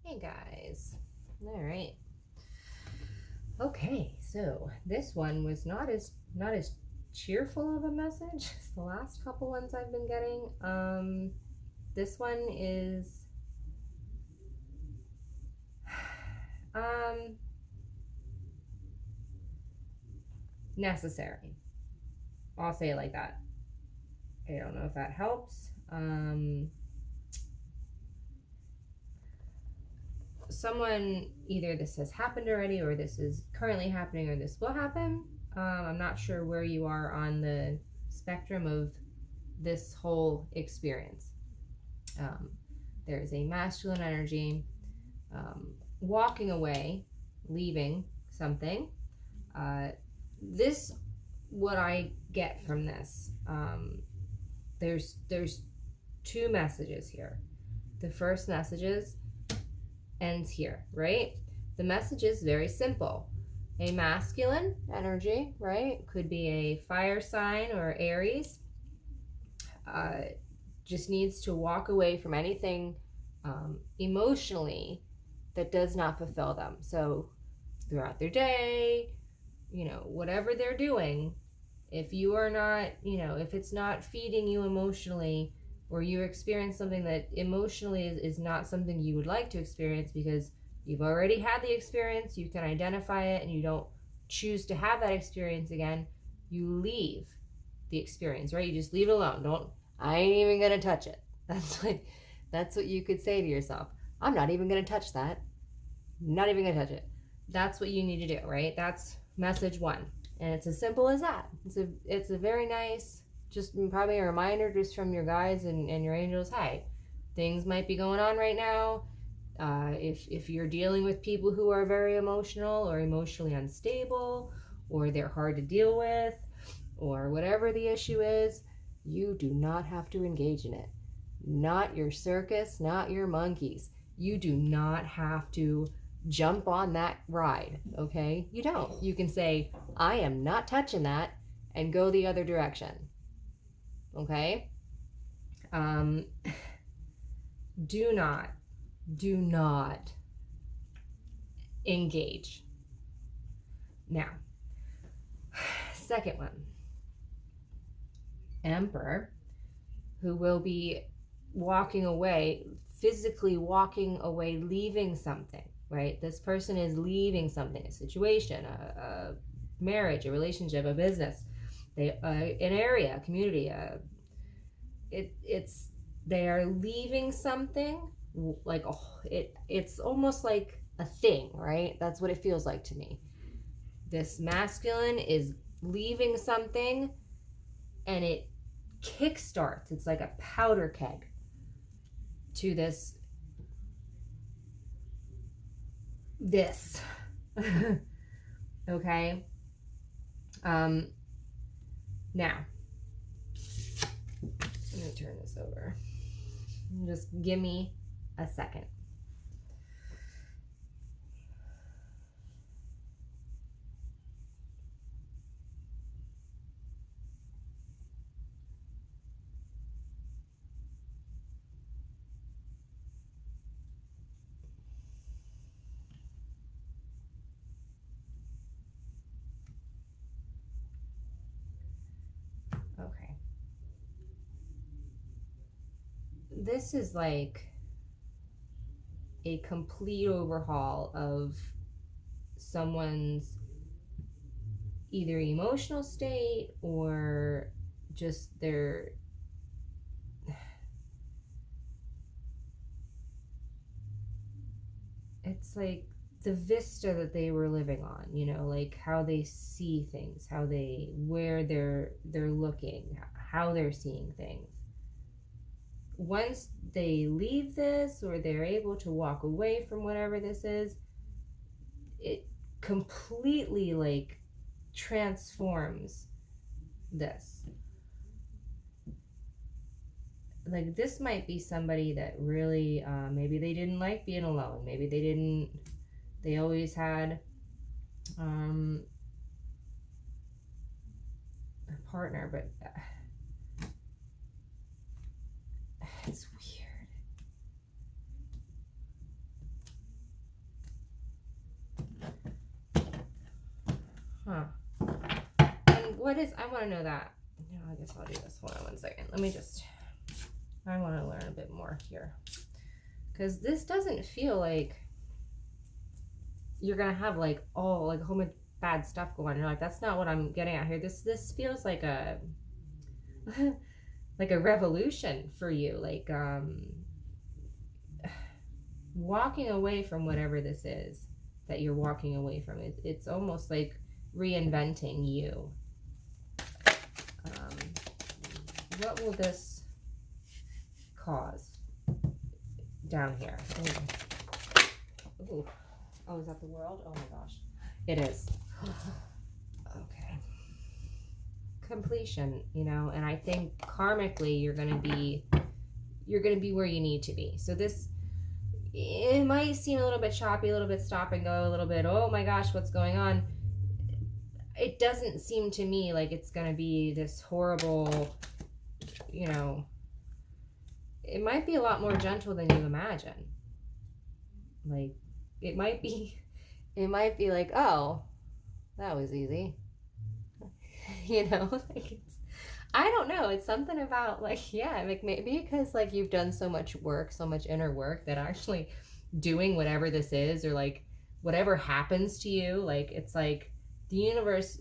Hey guys. All right. Okay, so this one was not as cheerful of a message as the last couple ones I've been getting. This one is um necessary. I'll say it like that. I don't know if that helps. Someone, either this has happened already, or this is currently happening, or this will happen. I'm not sure where you are on the spectrum of this whole experience. Um, there is a masculine energy, um, walking away, leaving something. Uh, this, what I get from this, there's two messages here. The first message ends here, right? The message is very simple. A masculine energy, right? Could be a fire sign or Aries. Just needs to walk away from anything emotionally that does not fulfill them. So throughout their day, whatever they're doing, if you are not, if it's not feeding you emotionally, or you experience something that emotionally is not something you would like to experience because you've already had the experience, you can identify it, and you don't choose to have that experience again, you leave the experience, right? You just leave it alone. Don't, I ain't even gonna touch it. That's what you could say to yourself. I'm not even gonna touch that. Not even gonna touch it. That's what you need to do, right? That's message one. And it's as simple as that. It's a very nice, just probably a reminder just from your guides and your angels. Hey, things might be going on right now. If you're dealing with people who are very emotional or emotionally unstable, or they're hard to deal with, or whatever the issue is, you do not have to engage in it. Not your circus, not your monkeys. You do not have to jump on that ride, okay? You don't. You can say, I am not touching that, and go the other direction, okay? Um, do not engage. Now, second one, Emperor, who will be walking away, physically walking away, leaving something, right? This person is leaving something, a situation, a marriage, a relationship, a business, an area, a community. It's they are leaving something, like it's almost like a thing, right? That's what it feels like to me. This masculine is leaving something, and it kickstarts. It's like a powder keg to this. Okay. um Now, I'm gonna turn this over. Just give me a second. Okay. This is like a complete overhaul of someone's either emotional state or just their, it's like the vista that they were living on, like how they see things, where they're looking, how they're seeing things. Once they leave this, or they're able to walk away from whatever this is, it completely like transforms this. Like, this might be somebody that really, maybe they didn't like being alone, maybe they always had um, a partner, but it's weird. what is, I want to know that. No, I guess I'll do this. Hold on one second. I want to learn a bit more here. Because this doesn't feel like you're going to have like all, like a whole bunch of bad stuff going on. You're like, that's not what I'm getting at here. This feels like a, like a revolution for you. Like, walking away from whatever this is that you're walking away from. It's almost like reinventing you. What will this cause down here? Ooh. Oh, is that the world? Oh my gosh. It is. Okay. Completion, you know, and I think karmically you're gonna be where you need to be. So this, it might seem a little bit choppy, a little bit stop and go, a little bit, oh my gosh, what's going on? It doesn't seem to me like it's going to be this horrible, you know, it might be a lot more gentle than you imagine. Like, it might be like, oh, that was easy. You know, like, I don't know. It's something about, like, yeah, like maybe because like you've done so much work, so much inner work, that actually doing whatever this is, or like whatever happens to you, like it's like the universe,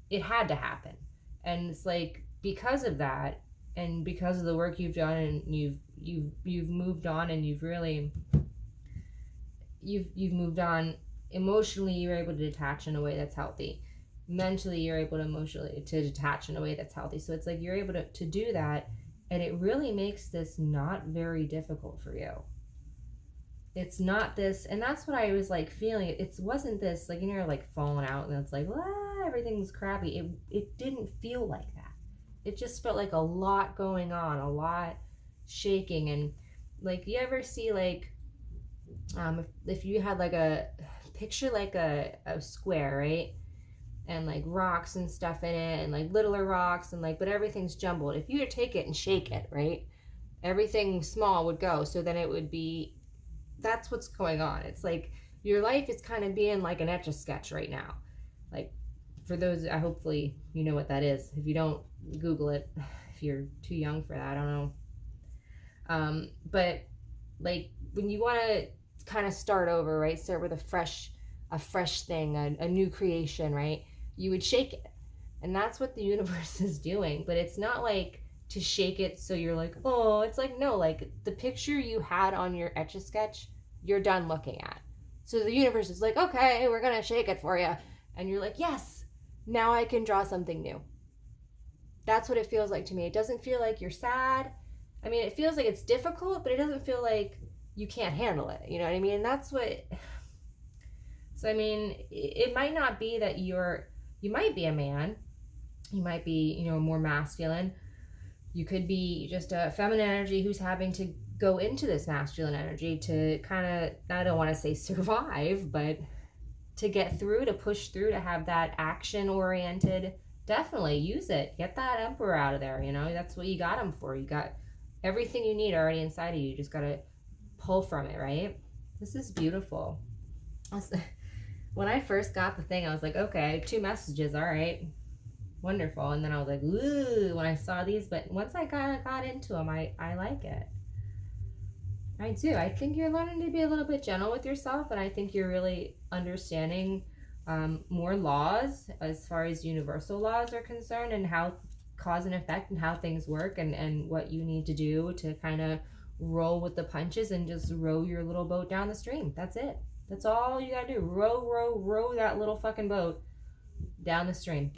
it had to happen. And it's like because of that, and because of the work you've done, and you've moved on, and you've moved on emotionally, you're able to detach in a way that's healthy. Mentally, you're able to emotionally to detach in a way that's healthy. So it's like you're able to do that, and it really makes this not very difficult for you. It's not this, and that's what I was like feeling. It wasn't this like, you know, like falling out and it's like, everything's crappy. It didn't feel like that. It just felt like a lot going on, a lot shaking. And like, you ever see like if you had like a picture, like a square, right? And like rocks and stuff in it, and like littler rocks, and like, but everything's jumbled. If you were to take it and shake it, right, everything small would go. So then it would be, that's what's going on. It's like your life is kind of being like an Etch-a-Sketch right now. Like, for those, hopefully you know what that is. If you don't, Google it. If you're too young for that, I don't know. But like when you want to kind of start over, right, start with a fresh thing, a new creation, right, you would shake it. And that's what the universe is doing. But it's not like to shake it so you're like, oh, it's like, no, like the picture you had on your Etch-a-Sketch, you're done looking at. So the universe is like, okay, we're gonna shake it for you. And you're like, yes, now I can draw something new. That's what it feels like to me. It doesn't feel like you're sad. I mean, it feels like it's difficult, but it doesn't feel like you can't handle it. You know what I mean? And that's what, so I mean, it might not be that you might be a man, you might be, you know, more masculine. You could be just a feminine energy who's having to go into this masculine energy to kind of, I don't want to say survive, but to get through, to push through, to have that action oriented. Definitely use it. Get that emperor out of there. You know, that's what you got him for. You got everything you need already inside of you. You just got to pull from it, right? This is beautiful. When I first got the thing, I was like, okay, 2 messages. All right. Wonderful. And then I was like, ooh, when I saw these, but once I got into them, I like it. I do. I think you're learning to be a little bit gentle with yourself, and I think you're really understanding more laws as far as universal laws are concerned, and how cause and effect and how things work, and what you need to do to kind of roll with the punches and just row your little boat down the stream. That's it. That's all you gotta do. Row that little fucking boat down the stream.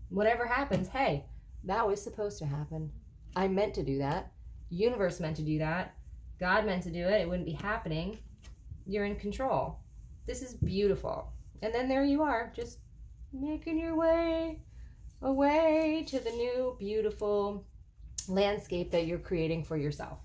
Whatever happens, hey, that was supposed to happen. I meant to do that. Universe meant to do that. God meant to do it. It wouldn't be happening. You're in control. This is beautiful. And then there you are, just making your way away to the new beautiful landscape that you're creating for yourself.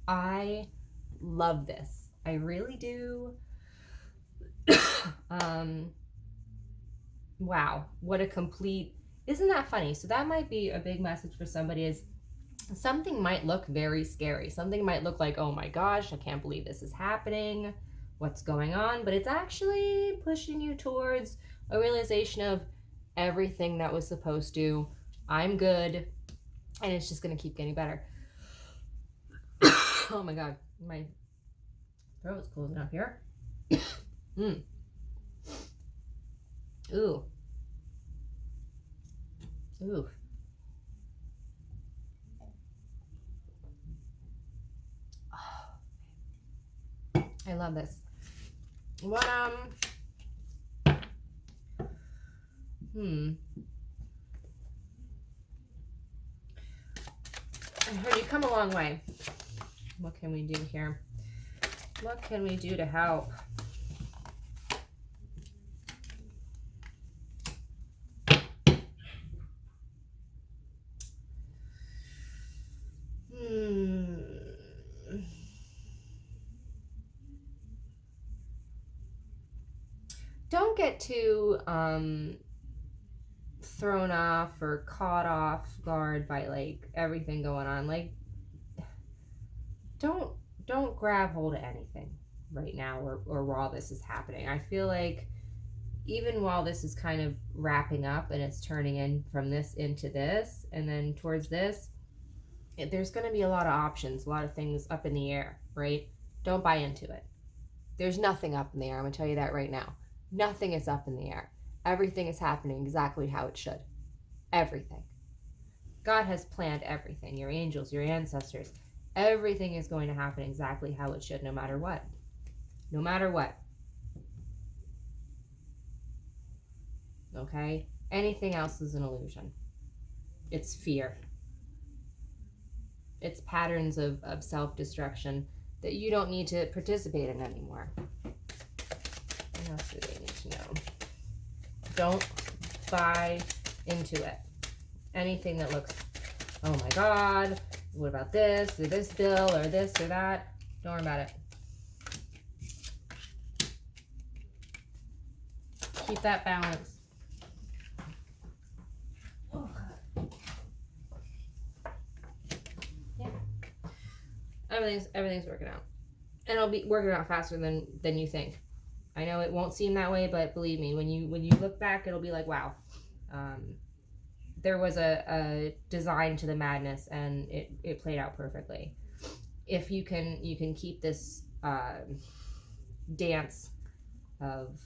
I love this. I really do. Wow, what a complete, isn't that funny? So that might be a big message for somebody, is something might look very scary. Something might look like, oh my gosh, I can't believe this is happening. What's going on? But it's actually pushing you towards a realization of, everything that was supposed to. I'm good. And it's just going to keep getting better. Oh my God. My throat's closing up here. Mm. Ooh. Ooh. Oh, I love this. What, I heard you come a long way. What can we do here? What can we do to help? Don't get too thrown off or caught off guard by like everything going on. Like don't grab hold of anything right now or while this is happening. I feel like even while this is kind of wrapping up and it's turning in from this into this and then towards this, there's going to be a lot of options, a lot of things up in the air, right? Don't buy into it. There's nothing up in the air. I'm going to tell you that right now. Nothing is up in the air. Everything is happening exactly how it should. Everything. God has planned everything. Your angels, your ancestors. Everything is going to happen exactly how it should, no matter what. No matter what. Okay? Anything else is an illusion. It's fear. It's patterns of self-destruction that you don't need to participate in anymore. What else do they need to know? Don't buy into it. Anything that looks, oh my God, what about this, or this bill, or this, or that? Don't worry about it. Keep that balance. Oh, God. Yeah. Everything's working out. And it'll be working out faster than you think. I know it won't seem that way, but believe me, when you look back, it'll be like, wow, there was a design to the madness, and it played out perfectly. If you can keep this dance of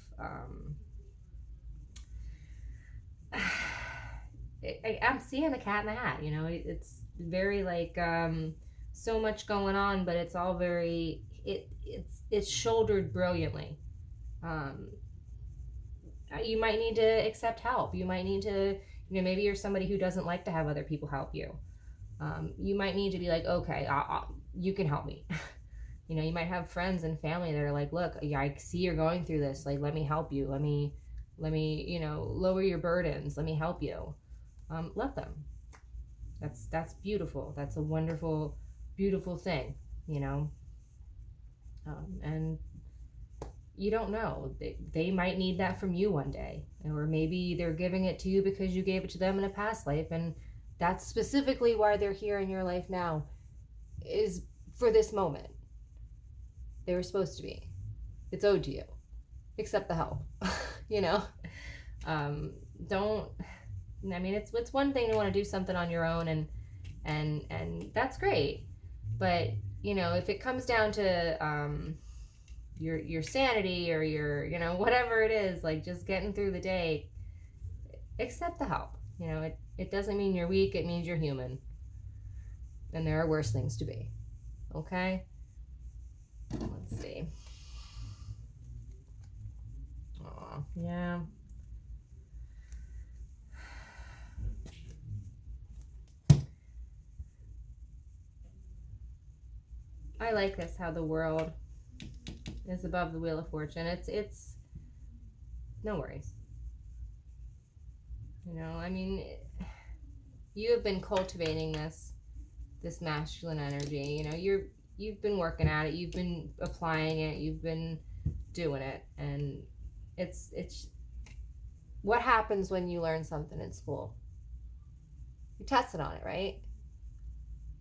I'm seeing the cat in the hat. You know, it's very like so much going on, but it's all very it's shouldered brilliantly. You might need to accept help. You might need to, maybe you're somebody who doesn't like to have other people help you. You might need to be like, okay, you can help me. You might have friends and family that are like, look, I see you're going through this. Like, let me help you. Let me, lower your burdens. Let me help you. Let them. That's beautiful. That's a wonderful, beautiful thing, and you don't know. They might need that from you one day. Or maybe they're giving it to you because you gave it to them in a past life. And that's specifically why they're here in your life now, is for this moment. They were supposed to be. It's owed to you. Accept the help. Don't, I mean, it's one thing to want to do something on your own, and that's great. But, if it comes down to, your sanity or your, whatever it is, like just getting through the day, accept the help. It doesn't mean you're weak. It means you're human. And there are worse things to be. Okay? Let's see. Aw, yeah. I like this, how the world is above the wheel of fortune. It's no worries. I mean, you have been cultivating this masculine energy. You've been working at it. You've been applying it. You've been doing it, and it's what happens when you learn something in school. You test it on it, right?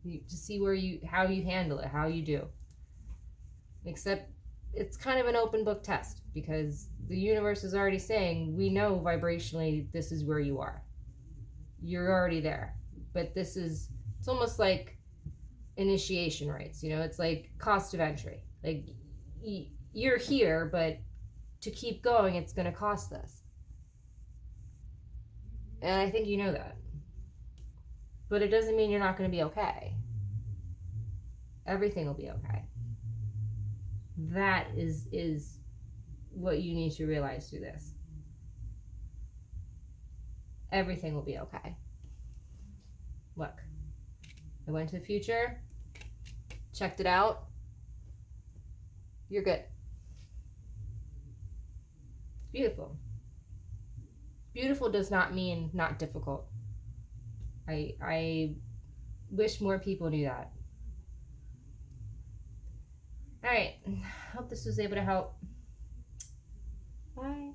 To see how you handle it, how you do. Except it's kind of an open book test because the universe is already saying, we know vibrationally this is where you are. You're already there. But it's almost like initiation rites, it's like cost of entry. Like, you're here, but to keep going, it's going to cost this. And I think you know that. But it doesn't mean you're not going to be okay. Everything will be okay. That is what you need to realize through this. Everything will be okay. Look, I went to the future, checked it out. You're good. Beautiful. Beautiful does not mean not difficult. I wish more people knew that. All right. Hope this was able to help. Bye.